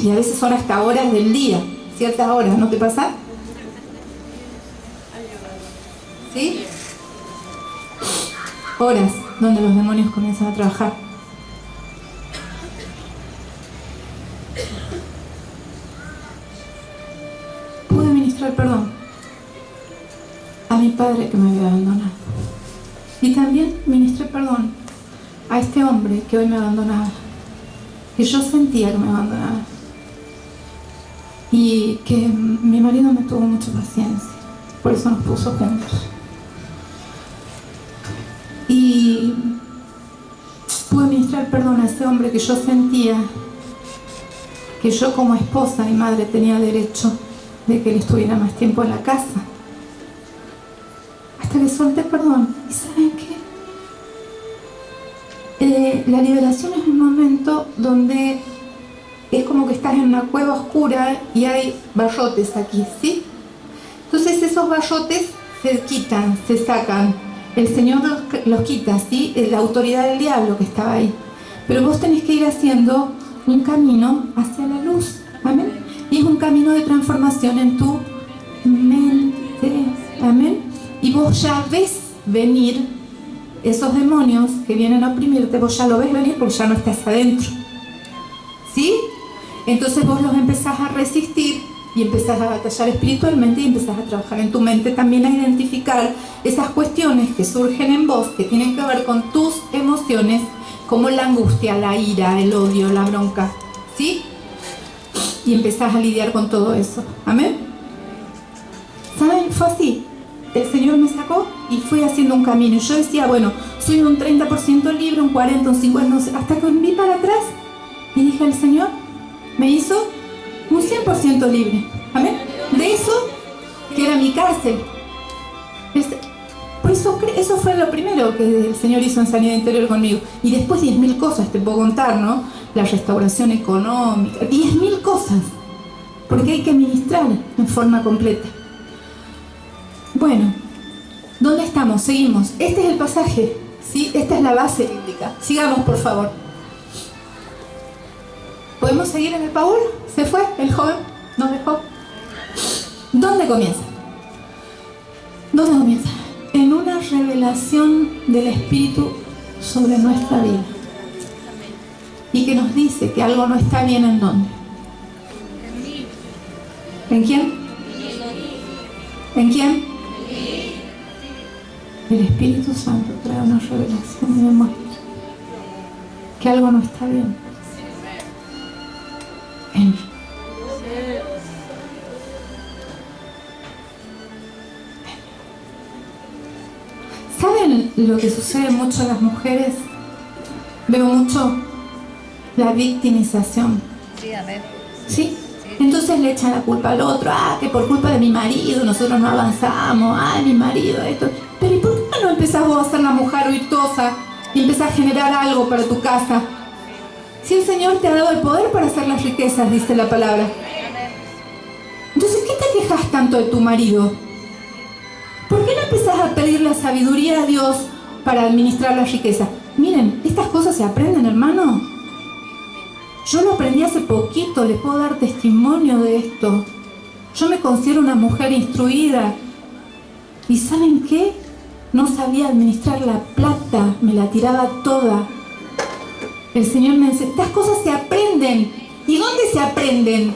Y a veces son hasta horas del día, ciertas horas, ¿no te pasa? ¿Sí? Horas donde los demonios comienzan a trabajar. Pude ministrar perdón a mi padre que me había abandonado. Y también ministré perdón a este hombre que hoy me abandonaba, que yo sentía que me abandonaba. Y que mi marido me tuvo mucha paciencia, por eso nos puso juntos. Y pude ministrar perdón a ese hombre que yo sentía que yo como esposa y madre tenía derecho de que él estuviera más tiempo en la casa. Hasta que solté perdón. ¿Y saben qué? La liberación es un momento donde es como que estás en una cueva oscura y hay barrotes aquí, ¿sí? Entonces esos barrotes se quitan, se sacan. El Señor los quita, ¿sí? La autoridad del diablo que estaba ahí. Pero vos tenés que ir haciendo un camino hacia la luz. Amén. Y es un camino de transformación en tu mente. Amén. Y vos ya ves venir esos demonios que vienen a oprimirte, vos ya lo ves venir porque ya no estás adentro. ¿Sí? Entonces vos los empezás a resistir y empezás a batallar espiritualmente y empezás a trabajar en tu mente también, a identificar esas cuestiones que surgen en vos, que tienen que ver con tus emociones, como la angustia, la ira, el odio, la bronca, ¿sí? Y empezás a lidiar con todo eso. ¿Amén? ¿Saben? Fue así. El Señor me sacó y fui haciendo un camino. Y yo decía, bueno, soy un 30% libre, un 40%, un 50%, no sé, hasta que vi para atrás y dije, el Señor me hizo un 100% libre. ¿Amén? De eso que era mi cárcel. Por eso fue lo primero que el Señor hizo en sanidad interior conmigo. Y después 10.000 cosas te puedo contar, ¿no? La restauración económica, 10.000 cosas. Porque hay que ministrar en forma completa. Bueno, ¿dónde estamos? Seguimos. Este es el pasaje, ¿sí? Esta es la base bíblica. Sigamos, por favor. ¿Podemos seguir en el Paul? ¿Se fue el joven? ¿Nos dejó? ¿Dónde comienza? ¿Dónde comienza? En una revelación del Espíritu sobre nuestra vida. Y que nos dice que algo no está bien, ¿en dónde? ¿En quién? ¿En quién? El Espíritu Santo trae una revelación y demuestra que algo no está bien en mí. ¿Saben lo que sucede mucho a las mujeres? Veo mucho la victimización.
Sí, amén.
¿Sí? Entonces le echan la culpa al otro. Que por culpa de mi marido nosotros no avanzamos. Mi marido esto. Pero ¿y por qué no empezás vos a ser la mujer virtuosa y empezás a generar algo para tu casa? Si el Señor te ha dado el poder para hacer las riquezas, dice la palabra. Entonces, ¿qué te quejas tanto de tu marido? ¿Por qué no empezás a pedir la sabiduría a Dios para administrar la riqueza? Miren, estas cosas se aprenden, hermano. Yo lo aprendí hace poquito, les puedo dar testimonio de esto. Yo me considero una mujer instruida. ¿Y saben qué? No sabía administrar la plata, me la tiraba toda. El Señor me dice, estas cosas se aprenden. ¿Y dónde se aprenden?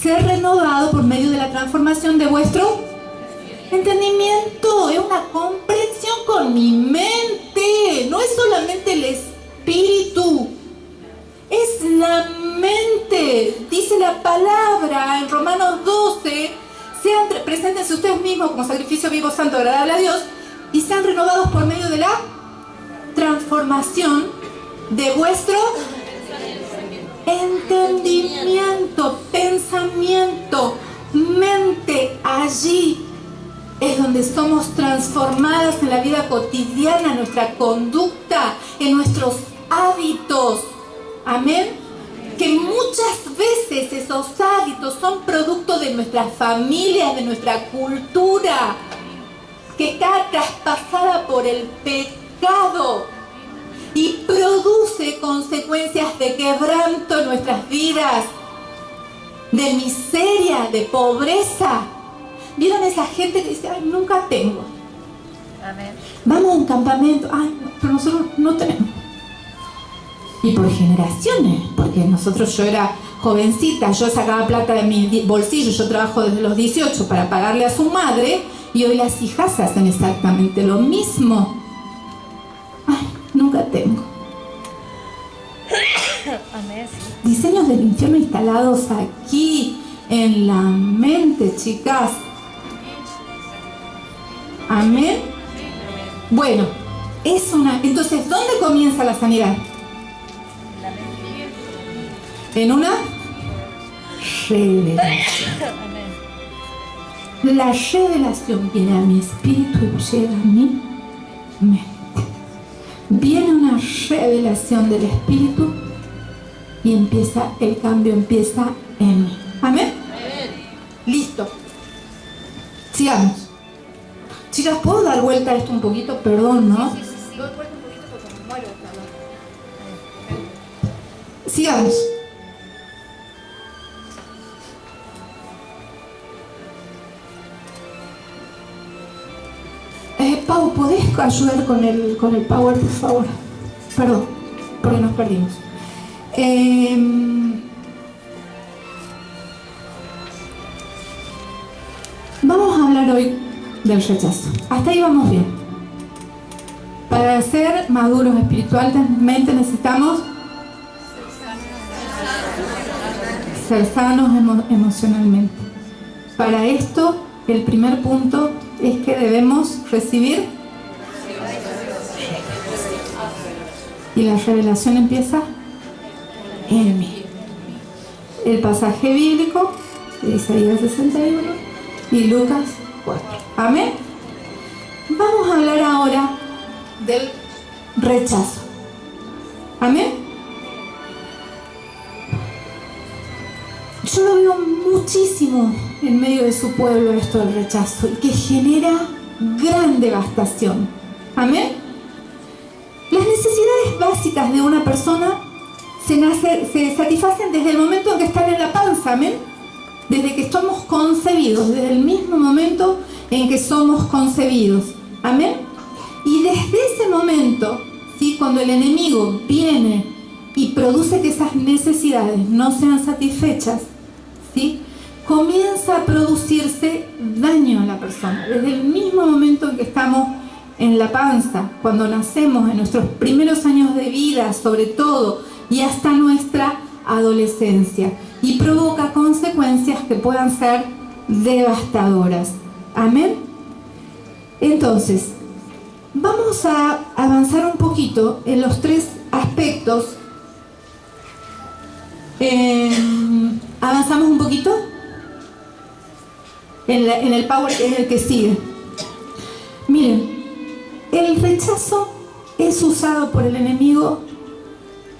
Ser renovado por medio de la transformación de vuestro entendimiento. Es una comprensión con mi mente. No es solamente el espíritu. Es la mente. Dice la palabra en Romanos 12. Preséntense ustedes mismos como sacrificio vivo, santo, agradable a Dios. Y sean renovados por medio de la transformación de vuestro entendimiento, pensamiento, mente. Allí es donde somos transformadas en la vida cotidiana, en nuestra conducta, en nuestros hábitos. Amén. Que muchas veces esos hábitos son producto de nuestras familias, de nuestra cultura, que está traspasada por el pecado y produce consecuencias de quebranto en nuestras vidas, de miseria, de pobreza. ¿Vieron esa gente que dice, nunca tengo?
Amén.
Vamos a un campamento, pero nosotros no tenemos. Y por generaciones, porque yo era jovencita, yo sacaba plata de mi bolsillo, yo trabajo desde los 18 para pagarle a su madre, y hoy las hijas hacen exactamente lo mismo. Nunca tengo.
Amén.
Diseños del infierno instalados aquí en la mente, chicas. Amén. Bueno, entonces, ¿dónde comienza la sanidad? En una revelación. La revelación viene a mi espíritu y llega a mi mente. Viene una revelación del espíritu y el cambio empieza en mí. ¿Amén? Listo. Sigamos. Chicas, ¿puedo dar vuelta a esto un poquito? Perdón, ¿no?
Sí. Doy vuelta un poquito porque me muero.
Sigamos. Pau, ¿podés ayudar con el power, por favor? Perdón, porque nos perdimos. Vamos a hablar hoy del rechazo. Hasta ahí vamos bien. Para ser maduros espiritualmente necesitamos ser sanos emocionalmente. Para esto, el primer punto es que debemos recibir, y la revelación empieza en mí. El pasaje bíblico de Isaías 61 y Lucas 4. Amén. Vamos a hablar ahora del rechazo. Amén. Yo lo veo muchísimo en medio de su pueblo, esto del rechazo, y que genera gran devastación. Amén. Las necesidades básicas de una persona se satisfacen desde el momento en que están en la panza. Amén. Desde que somos concebidos, desde el mismo momento en que somos concebidos. Amén. Y desde ese momento, ¿sí?, cuando el enemigo viene y produce que esas necesidades no sean satisfechas, ¿sí?, comienza a producirse daño en la persona. Desde el mismo momento en que estamos en la panza, cuando nacemos, en nuestros primeros años de vida, sobre todo, y hasta nuestra adolescencia. Y provoca consecuencias que puedan ser devastadoras. Amén. Entonces, vamos a avanzar un poquito en los tres aspectos. ¿Avanzamos un poquito? En el power, que es el que sigue. Miren, el rechazo es usado por el enemigo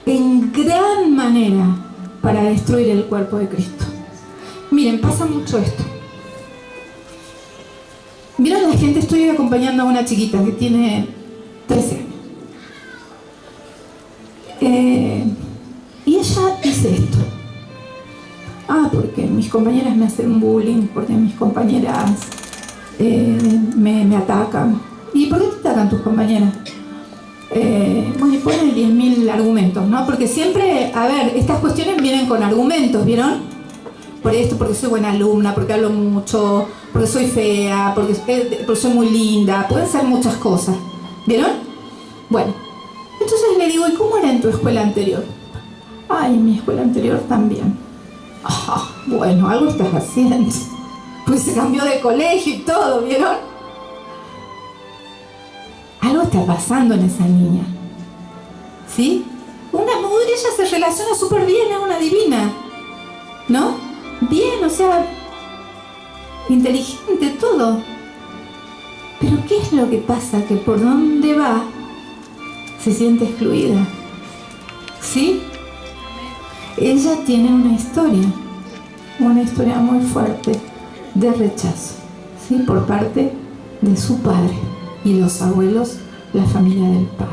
en gran manera para destruir el cuerpo de Cristo. Miren, pasa mucho esto. Miren, la gente, estoy acompañando a una chiquita que tiene 13 años. Y ella dice esto. Porque mis compañeras me hacen bullying, porque mis compañeras me atacan. ¿Y por qué te atacan tus compañeras? Bueno, y ponen 10.000 argumentos, ¿no? Porque siempre, a ver, estas cuestiones vienen con argumentos, ¿vieron? Por esto, porque soy buena alumna, porque hablo mucho, porque soy fea, porque soy muy linda, pueden ser muchas cosas, ¿vieron? Bueno, entonces le digo, ¿y cómo era en tu escuela anterior? En mi escuela anterior también. Bueno, algo estás haciendo. Pues se cambió de colegio y todo, ¿vieron? Algo está pasando en esa niña. ¿Sí? Una mujer, ella se relaciona súper bien, es una divina. ¿No? Bien, o sea, inteligente, todo. Pero ¿qué es lo que pasa? Que por donde va, se siente excluida. ¿Sí? Ella tiene una historia muy fuerte de rechazo, ¿sí? Por parte de su padre y los abuelos, la familia del padre.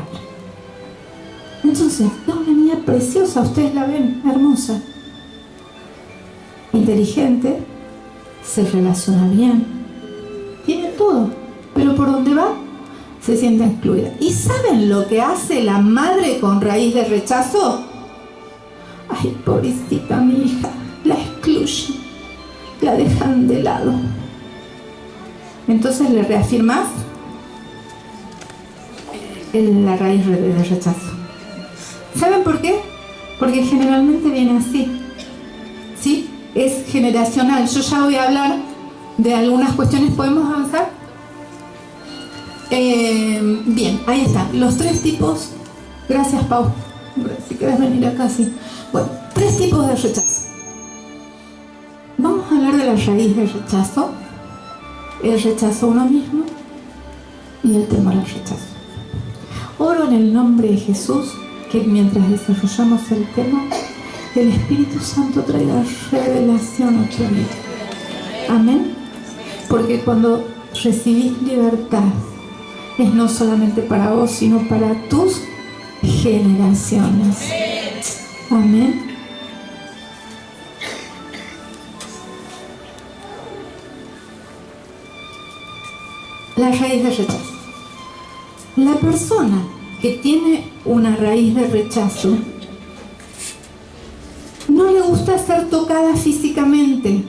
Entonces, es una niña preciosa, ustedes la ven, hermosa, inteligente, se relaciona bien, tiene todo, pero por donde va, se siente excluida. ¿Y saben lo que hace la madre con raíz de rechazo? Pobrecita mi hija, la excluyen, la dejan de lado. Entonces le reafirmas la raíz de rechazo. ¿Saben por qué? Porque generalmente viene así, ¿sí? Es generacional. Yo ya voy a hablar de algunas cuestiones. ¿Podemos avanzar? Bien, ahí están los tres tipos. Gracias, Pau. Si querés venir acá, sí. Bueno, tres tipos de rechazo. Vamos a hablar de la raíz del rechazo, el rechazo a uno mismo y el temor al rechazo. Oro en el nombre de Jesús que mientras desarrollamos el tema, el Espíritu Santo traiga revelación a tu vida. Amén. Porque cuando recibís libertad, es no solamente para vos, sino para tus generaciones. Amén. La raíz de rechazo. La persona que tiene una raíz de rechazo no le gusta ser tocada físicamente,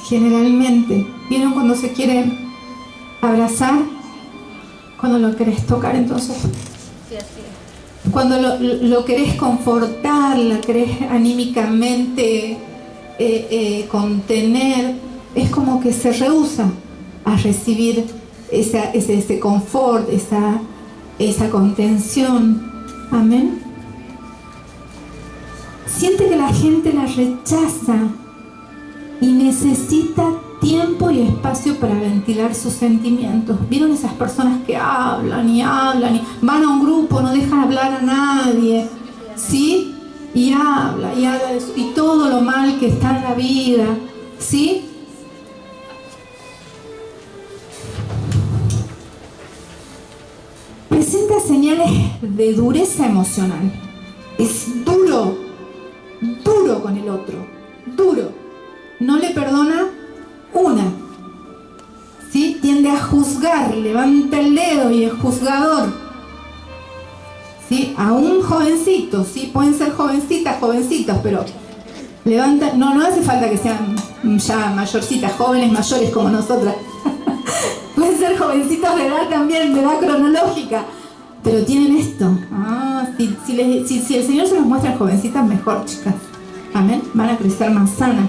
generalmente. ¿Vieron cuando se quiere abrazar? Cuando lo querés tocar, entonces. Cuando lo querés confortar, la querés anímicamente contener, es como que se rehúsa a recibir ese confort, esa contención. Amén. Siente que la gente la rechaza y necesita tiempo y espacio para ventilar sus sentimientos. ¿Vieron esas personas que hablan y van a un grupo, no dejan hablar a nadie? ¿Sí? Y habla de eso, y todo lo mal que está en la vida. ¿Sí? Presenta señales de dureza emocional. Es duro con el otro, duro. No le perdona una. ¿Sí? Tiende a juzgar, levanta el dedo y es juzgador. ¿Sí? A un jovencito, ¿sí? Pueden ser jovencitas, jovencitos, pero levanta, no hace falta que sean ya mayorcitas, jóvenes mayores como nosotras. Pueden ser jovencitos de edad también, de edad cronológica. Pero tienen esto. Si el Señor se los muestra en jovencitas, mejor, chicas. Amén. Van a crecer más sanas.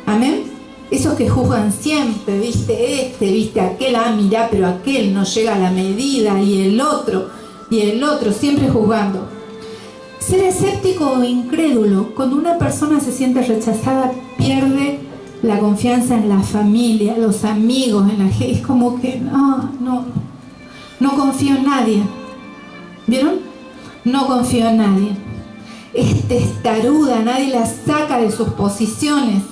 Amén. Esos que juzgan siempre, viste aquel, mirá, pero aquel no llega a la medida, y el otro, siempre juzgando. Ser escéptico o incrédulo, cuando una persona se siente rechazada, pierde la confianza en la familia, los amigos, es como que no confío en nadie. ¿Vieron? No confío en nadie. Es testaruda, nadie la saca de sus posiciones.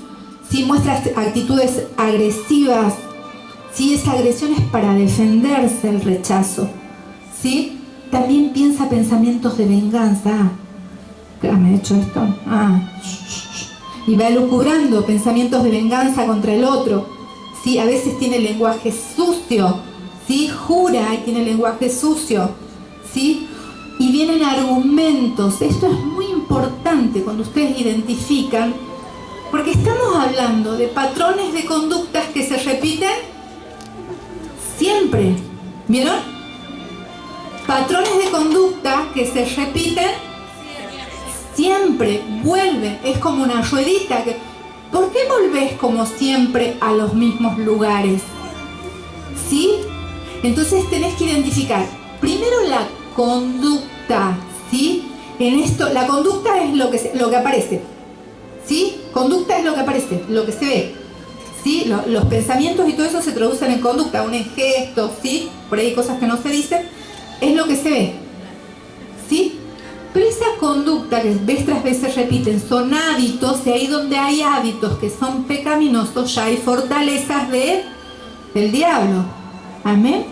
Si muestra actitudes agresivas, si esa agresión es para defenderse el rechazo, ¿sí? También piensa pensamientos de venganza. ¿Me he hecho esto? Y va elucubrando pensamientos de venganza contra el otro, ¿sí? A veces tiene lenguaje sucio, ¿sí? Jura y tiene lenguaje sucio, ¿sí? Y vienen argumentos. Esto es muy importante cuando ustedes identifican, porque estamos hablando de patrones de conductas que se repiten siempre. ¿Vieron? Patrones de conducta que se repiten siempre, vuelven. Es como una ruedita. ¿Por qué volvés como siempre a los mismos lugares? ¿Sí? Entonces tenés que identificar primero la conducta, ¿sí? En esto, la conducta es lo que aparece, ¿sí? Conducta es lo que aparece, lo que se ve, ¿sí? Los pensamientos y todo eso se traducen en conducta, aún en gestos, ¿sí? Por ahí hay cosas que no se dicen, es lo que se ve, ¿sí? Pero esa conducta que vez tras vez se repiten son hábitos, y ahí donde hay hábitos que son pecaminosos ya hay fortalezas del diablo. Amén.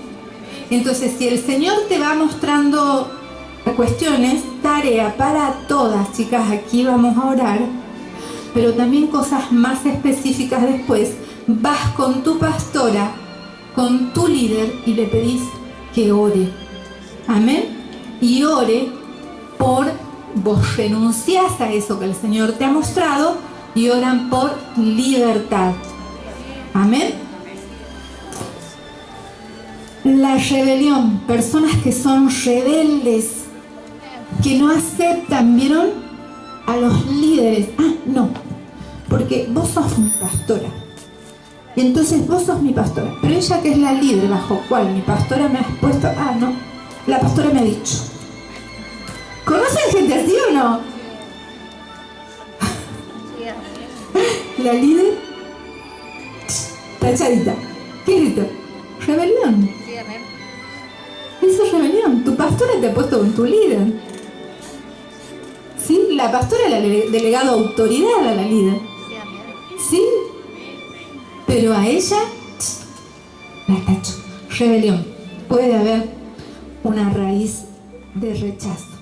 Entonces, si el Señor te va mostrando cuestiones, tarea para todas, chicas, aquí vamos a orar, pero también cosas más específicas después, vas con tu pastora, con tu líder y le pedís que ore. Amén. Y ore vos renunciás a eso que el Señor te ha mostrado y oran por libertad. Amén. La rebelión, personas que son rebeldes, que no aceptan, ¿vieron? A los líderes. No, porque vos sos mi pastora. Y entonces vos sos mi pastora. Pero ella, que es la líder, ¿bajo cuál? Mi pastora me has puesto. No, la pastora me ha dicho. ¿Conocen gente así o no? La líder tachadita. ¿Qué es esto? Rebelión. Eso es rebelión. Tu pastora te ha puesto con tu líder. ¿Sí? La pastora le ha delegado autoridad a la líder. ¿Sí? Pero a ella la tacho. Rebelión. Puede haber una raíz de rechazo.